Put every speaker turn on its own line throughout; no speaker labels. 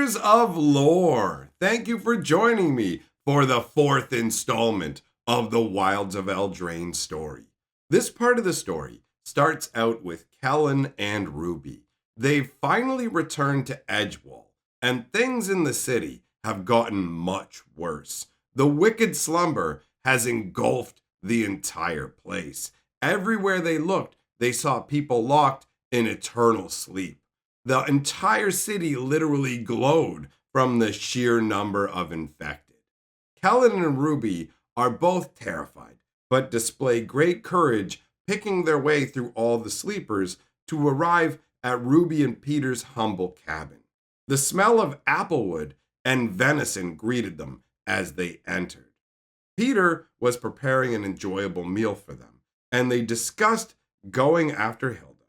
Makers of Lore, thank you for joining me for the fourth installment of the Wilds of Eldraine story. This part of the story starts out with Kellen and Ruby. They've finally returned to Edgewall, and things in the city have gotten much worse. The wicked slumber has engulfed the entire place. Everywhere they looked, they saw people locked in eternal sleep. The entire city literally glowed from the sheer number of infected. Kellen and Ruby are both terrified, but display great courage picking their way through all the sleepers to arrive at Ruby and Peter's humble cabin. The smell of applewood and venison greeted them as they entered. Peter was preparing an enjoyable meal for them, and they discussed going after Hilda.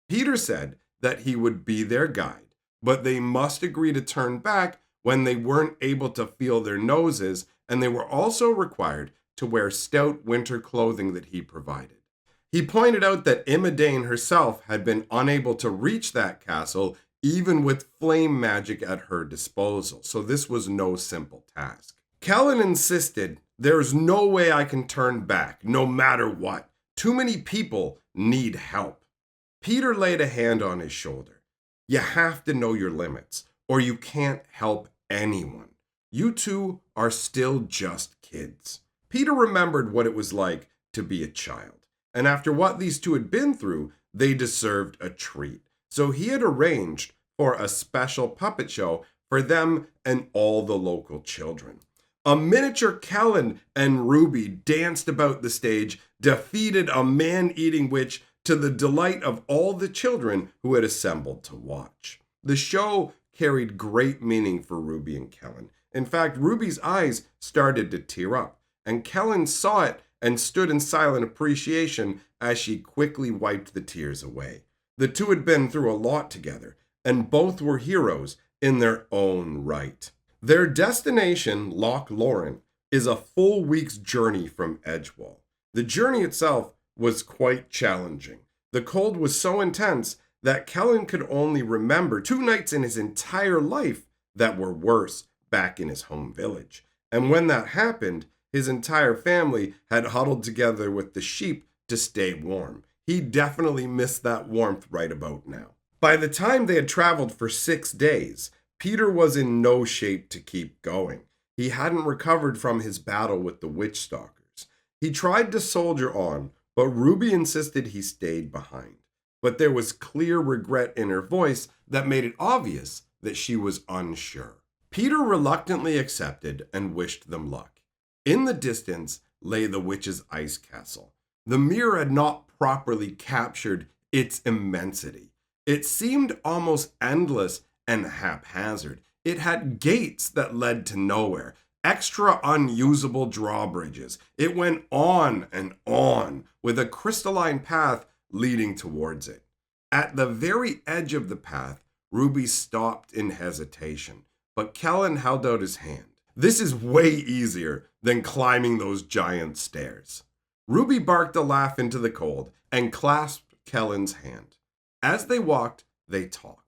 Peter said that he would be their guide, but they must agree to turn back when they weren't able to feel their noses, and they were also required to wear stout winter clothing that he provided. He pointed out that Imodane herself had been unable to reach that castle even with flame magic at her disposal, so this was no simple task. Kellen insisted, "There's no way I can turn back, no matter what. Too many people need help." Peter laid a hand on his shoulder. "You have to know your limits, or you can't help anyone. You two are still just kids." Peter remembered what it was like to be a child, and after what these two had been through, they deserved a treat. So he had arranged for a special puppet show for them and all the local children. A miniature Kellen and Ruby danced about the stage, defeated a man-eating witch to the delight of all the children who had assembled to watch. The show carried great meaning for Ruby and Kellen. In fact, Ruby's eyes started to tear up, and Kellen saw it and stood in silent appreciation as she quickly wiped the tears away. The two had been through a lot together, and both were heroes in their own right. Their destination, Loch Lomond, is a full week's journey from Edgewall. The journey itself was quite challenging. The cold was so intense that Kellen could only remember 2 nights in his entire life that were worse back in his home village. And when that happened, his entire family had huddled together with the sheep to stay warm. He definitely missed that warmth right about now. By the time they had traveled for 6 days, Peter was in no shape to keep going. He hadn't recovered from his battle with the witch stalkers. He tried to soldier on, but Ruby insisted he stayed behind. But there was clear regret in her voice that made it obvious that she was unsure. Peter reluctantly accepted and wished them luck. In the distance lay the witch's ice castle. The mirror had not properly captured its immensity. It seemed almost endless and haphazard. It had gates that led to nowhere, extra unusable drawbridges. It went on and on with a crystalline path leading towards it. At the very edge of the path, Ruby stopped in hesitation, but Kellen held out his hand. "This is way easier than climbing those giant stairs." Ruby barked a laugh into the cold and clasped Kellen's hand. As they walked, they talked.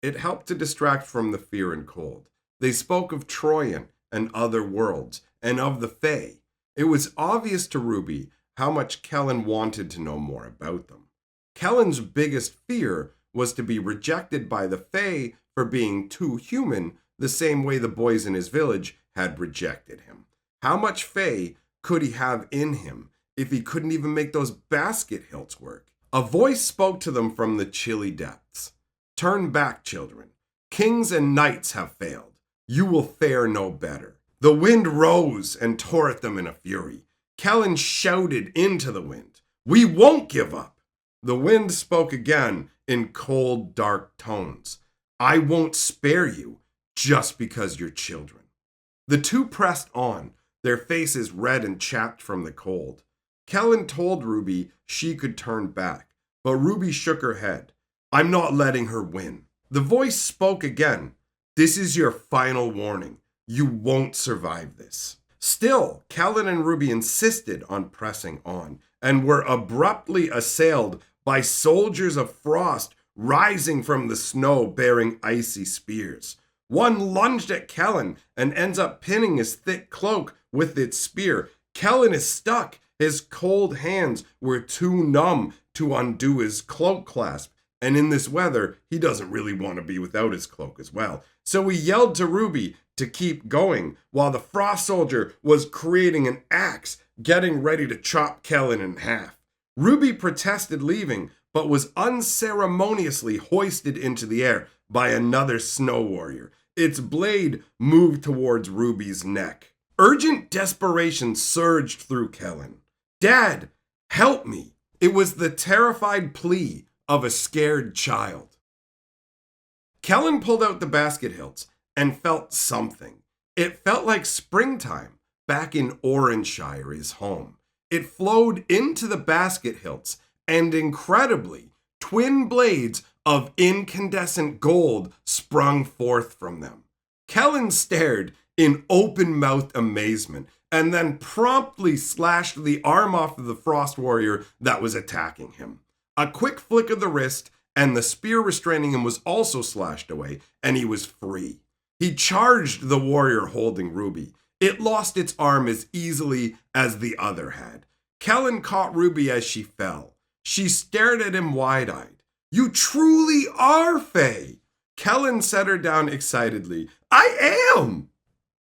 It helped to distract from the fear and cold. They spoke of Troyan and other worlds, and of the Fae. It was obvious to Ruby how much Kellen wanted to know more about them. Kellen's biggest fear was to be rejected by the Fae for being too human, the same way the boys in his village had rejected him. How much Fae could he have in him if he couldn't even make those basket hilts work? A voice spoke to them from the chilly depths. "Turn back, children. Kings and knights have failed. You will fare no better." The wind rose and tore at them in a fury. Kellen shouted into the wind, "We won't give up." The wind spoke again in cold, dark tones. "I won't spare you just because you're children." The two pressed on, their faces red and chapped from the cold. Kellen told Ruby she could turn back, but Ruby shook her head. "I'm not letting her win." The voice spoke again. "This is your final warning. You won't survive this." Still, Kellen and Ruby insisted on pressing on, and were abruptly assailed by soldiers of frost rising from the snow bearing icy spears. One lunged at Kellen and ends up pinning his thick cloak with its spear. Kellen is stuck. His cold hands were too numb to undo his cloak clasp. And in this weather, he doesn't really want to be without his cloak as well. So he yelled to Ruby to keep going while the Frost Soldier was creating an axe, getting ready to chop Kellen in half. Ruby protested leaving, but was unceremoniously hoisted into the air by another snow warrior. Its blade moved towards Ruby's neck. Urgent desperation surged through Kellen. "Dad, help me." It was the terrified plea of a scared child. Kellen pulled out the basket hilts and felt something. It felt like springtime back in Oranshire, his home. It flowed into the basket hilts, and incredibly, twin blades of incandescent gold sprung forth from them. Kellen stared in open-mouthed amazement and then promptly slashed the arm off of the Frost Warrior that was attacking him. A quick flick of the wrist, and the spear restraining him was also slashed away, and he was free. He charged the warrior holding Ruby. It lost its arm as easily as the other had. Kellen caught Ruby as she fell. She stared at him wide-eyed. "You truly are Fae!" Kellen set her down excitedly. "I am!"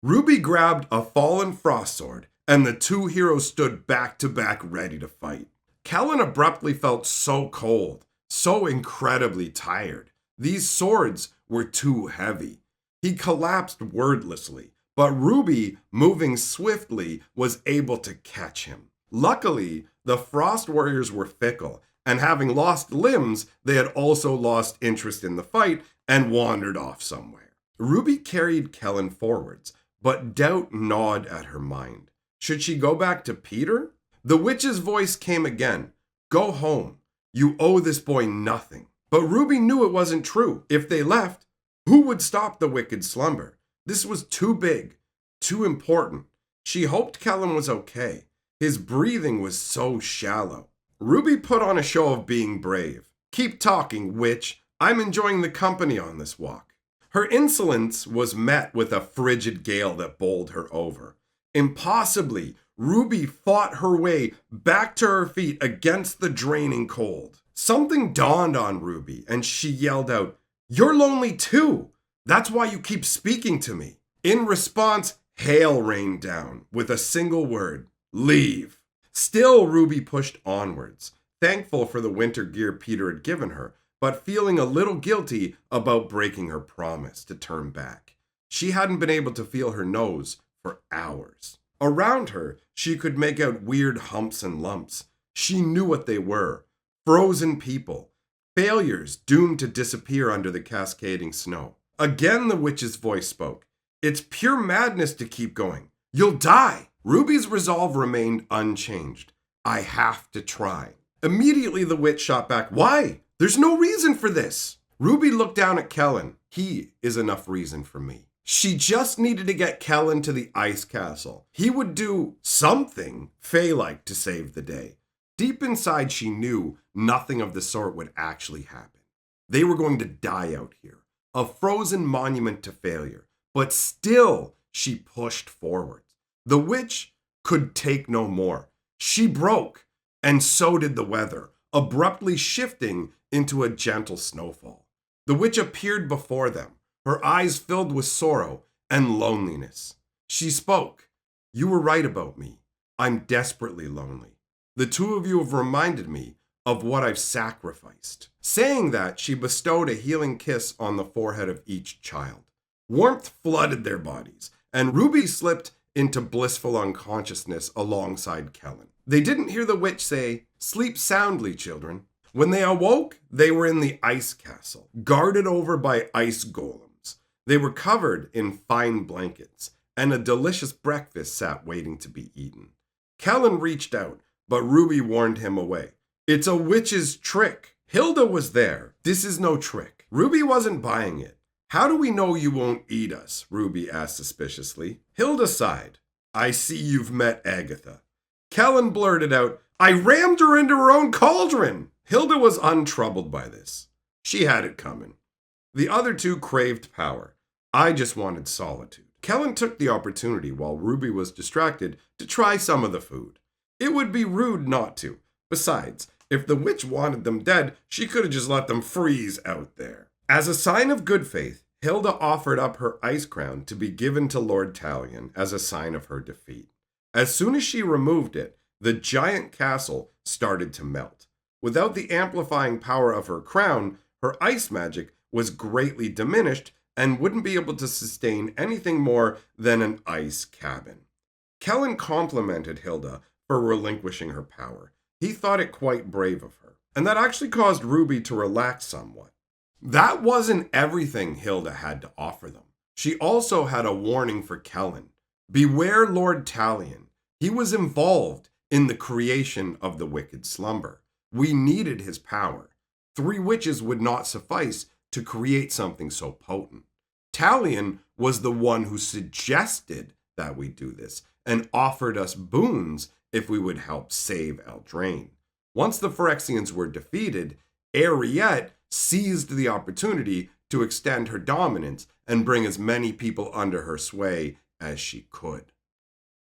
Ruby grabbed a fallen frost sword, and the two heroes stood back to back ready to fight. Kellen abruptly felt so cold, so incredibly tired. These swords were too heavy. He collapsed wordlessly, but Ruby, moving swiftly, was able to catch him. Luckily, the Frost Warriors were fickle, and having lost limbs, they had also lost interest in the fight and wandered off somewhere. Ruby carried Kellen forwards, but doubt gnawed at her mind. Should she go back to Peter? The witch's voice came again. "Go home. You owe this boy nothing." But Ruby knew it wasn't true. If they left, who would stop the wicked slumber? This was too big, too important. She hoped Kellen was okay. His breathing was so shallow. Ruby put on a show of being brave. "Keep talking, witch. I'm enjoying the company on this walk." Her insolence was met with a frigid gale that bowled her over. Impossibly, Ruby fought her way back to her feet against the draining cold. Something dawned on Ruby, and she yelled out, "You're lonely too. That's why you keep speaking to me." In response, hail rained down with a single word: "Leave." Still, Ruby pushed onwards, thankful for the winter gear Peter had given her, but feeling a little guilty about breaking her promise to turn back. She hadn't been able to feel her nose for hours. Around her, she could make out weird humps and lumps. She knew what they were: frozen people, failures doomed to disappear under the cascading snow. Again, the witch's voice spoke. "It's pure madness to keep going. You'll die." Ruby's resolve remained unchanged. "I have to try." Immediately, the witch shot back. "Why? There's no reason for this." Ruby looked down at Kellen. "He is enough reason for me." She just needed to get Kellen to the ice castle. He would do something Fae-like to save the day. Deep inside, she knew nothing of the sort would actually happen. They were going to die out here, a frozen monument to failure. But still, she pushed forward. The witch could take no more. She broke, and so did the weather, abruptly shifting into a gentle snowfall. The witch appeared before them, her eyes filled with sorrow and loneliness. She spoke. "You were right about me. I'm desperately lonely. The two of you have reminded me of what I've sacrificed." Saying that, she bestowed a healing kiss on the forehead of each child. Warmth flooded their bodies, and Ruby slipped into blissful unconsciousness alongside Kellen. They didn't hear the witch say, "Sleep soundly, children." When they awoke, they were in the ice castle, guarded over by ice golems. They were covered in fine blankets, and a delicious breakfast sat waiting to be eaten. Kellen reached out, but Ruby warned him away. "It's a witch's trick." Hilda was there. "This is no trick." Ruby wasn't buying it. "How do we know you won't eat us?" Ruby asked suspiciously. Hilda sighed. "I see you've met Agatha." Kellen blurted out, "I rammed her into her own cauldron." Hilda was untroubled by this. She had it coming. The other two craved power. I just wanted solitude. Kellen took the opportunity while Ruby was distracted to try some of the food. It would be rude not to. Besides, if the witch wanted them dead, she could have just let them freeze out there. As a sign of good faith, Hilda offered up her ice crown to be given to Lord Talion as a sign of her defeat. As soon as she removed it, the giant castle started to melt. Without the amplifying power of her crown, her ice magic was greatly diminished and wouldn't be able to sustain anything more than an ice cabin. Kellen complimented Hilda for relinquishing her power. He thought it quite brave of her, and that actually caused Ruby to relax somewhat. That wasn't everything Hilda had to offer them. She also had a warning for Kellen. Beware Lord Talion. He was involved in the creation of the Wicked Slumber. We needed his power. 3 witches would not suffice to create something so potent. Talion was the one who suggested that we do this and offered us boons if we would help save Eldraine. Once the Phyrexians were defeated, Ariette seized the opportunity to extend her dominance and bring as many people under her sway as she could.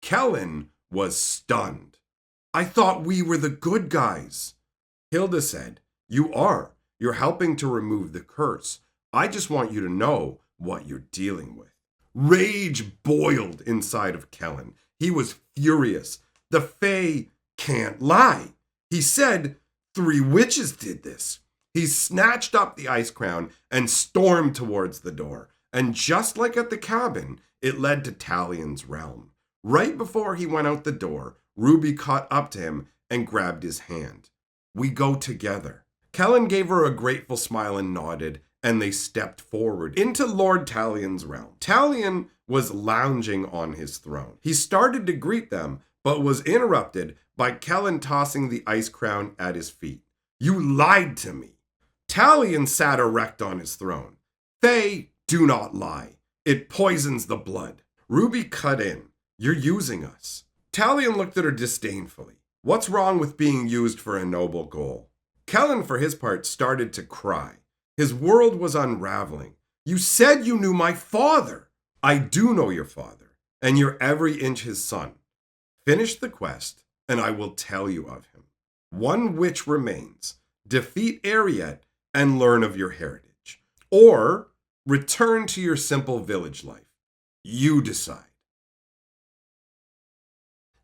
Kellen was stunned. I thought we were the good guys. Hilda said, You are. You're helping to remove the curse. I just want you to know what you're dealing with. Rage boiled inside of Kellen. He was furious. The Fae can't lie. He said 3 witches did this. He snatched up the ice crown and stormed towards the door. And just like at the cabin, it led to Talion's realm. Right before he went out the door, Ruby caught up to him and grabbed his hand. We go together. Kellen gave her a grateful smile and nodded, and they stepped forward into Lord Talion's realm. Talion was lounging on his throne. He started to greet them, but was interrupted by Kellen tossing the ice crown at his feet. You lied to me. Talion sat erect on his throne. Fae do not lie. It poisons the blood. Ruby cut in. You're using us. Talion looked at her disdainfully. What's wrong with being used for a noble goal? Kellen, for his part, started to cry. His world was unraveling. You said you knew my father. I do know your father, and you're every inch his son. Finish the quest, and I will tell you of him. 1 witch remains. Defeat Ariette and learn of your heritage. Or return to your simple village life. You decide.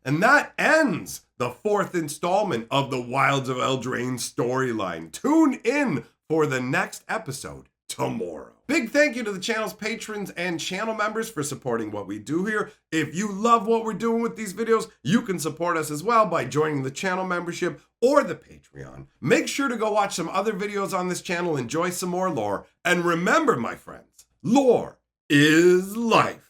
And that ends the 4th installment of the Wilds of Eldraine storyline. Tune in for the next episode tomorrow. Big thank you to the channel's patrons and channel members for supporting what we do here. If you love what we're doing with these videos, you can support us as well by joining the channel membership or the Patreon. Make sure to go watch some other videos on this channel, enjoy some more lore, and remember, my friends, lore is life.